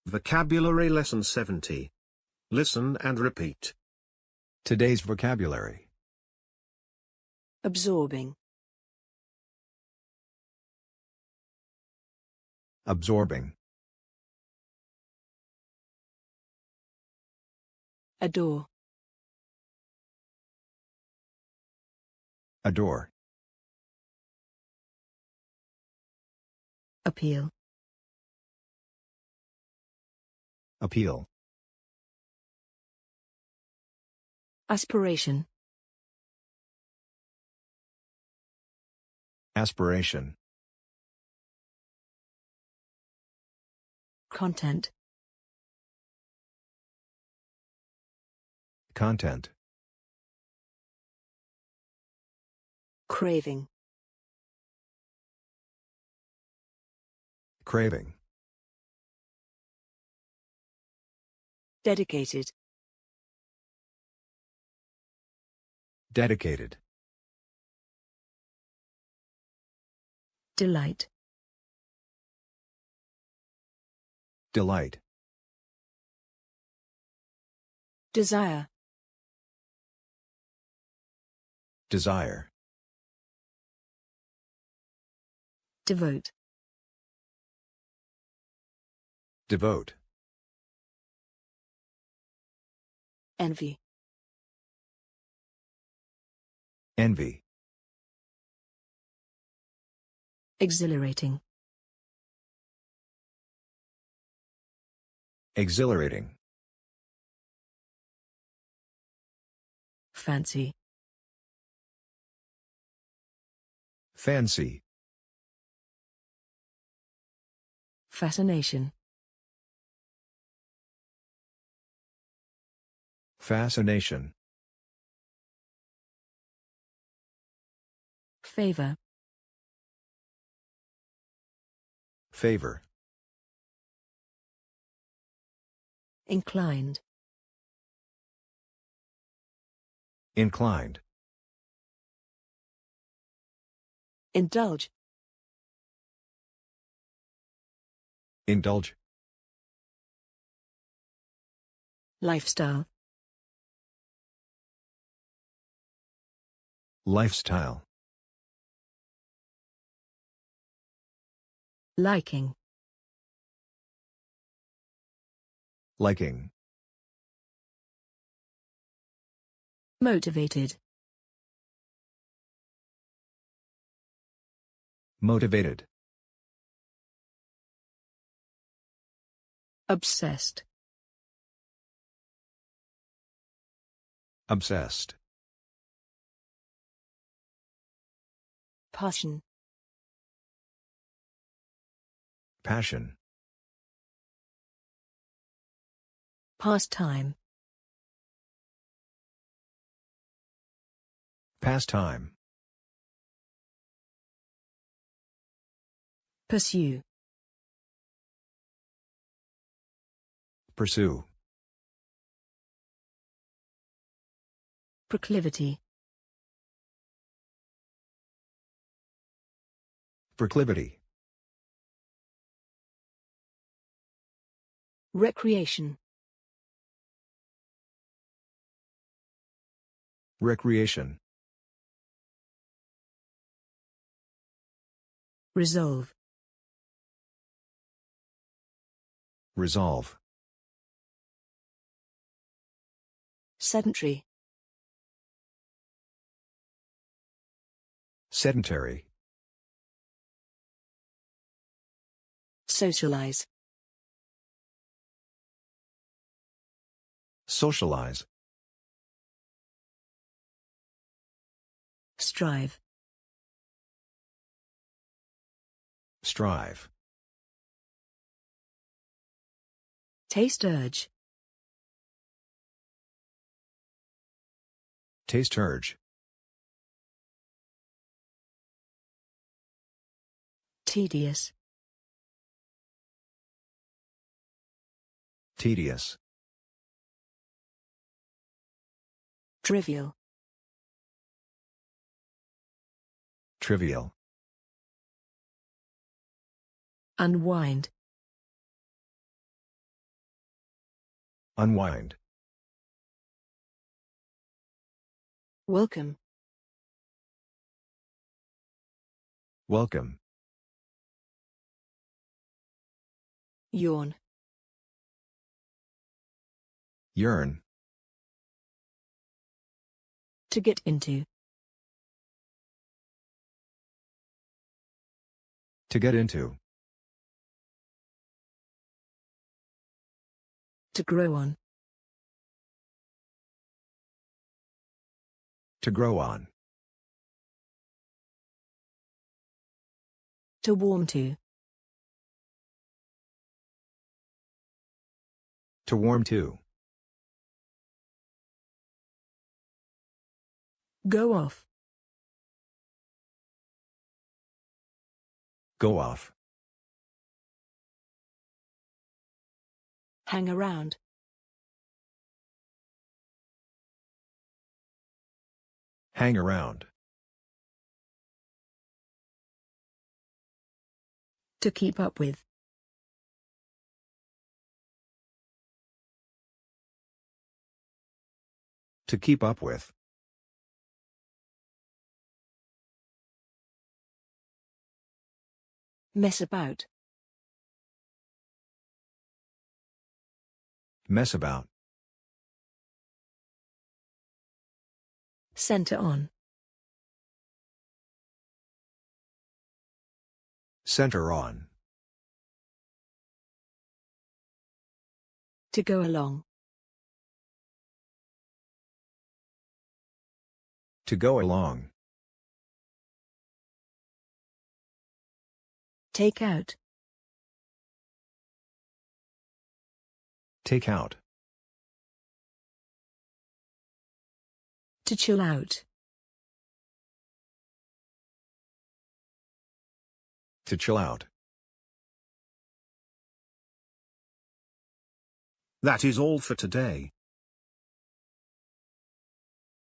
Vocabulary Lesson 70. Listen and repeat. Today's vocabulary. Absorbing. Absorbing. Adore. Adore. Appeal. Appeal. Aspiration. Aspiration. Content. Content. Craving. Craving. Dedicated. Dedicated. Delight. Delight. Desire. Desire. Devote. Devote. Envy. Envy. Exhilarating. Exhilarating. Fancy. Fancy. Fascination. Fascination. Favor. Favor. Inclined. Inclined. Indulge. Indulge. Lifestyle. Lifestyle. Liking. Liking. Motivated. Motivated. Obsessed. Obsessed. Passion. Passion. Pastime. Pastime. Pursue. Pursue. Proclivity. Proclivity. Recreation. Recreation. Resolve. Resolve. Sedentary. Sedentary. Socialize. Socialize. Strive. Strive. Taste urge. Taste urge. Tedious. Tedious. Trivial. Trivial. Unwind. Unwind. Welcome. Welcome. Yawn. Yearn. To get into. To get into. To grow on. To grow on. To warm to. To warm to. Go off. Go off. Hang around. Hang around. To keep up with. To keep up with. Mess about. Mess about. Center on. Center on. To go along. To go along. Take out. Take out. To chill out. To chill out. That is all for today.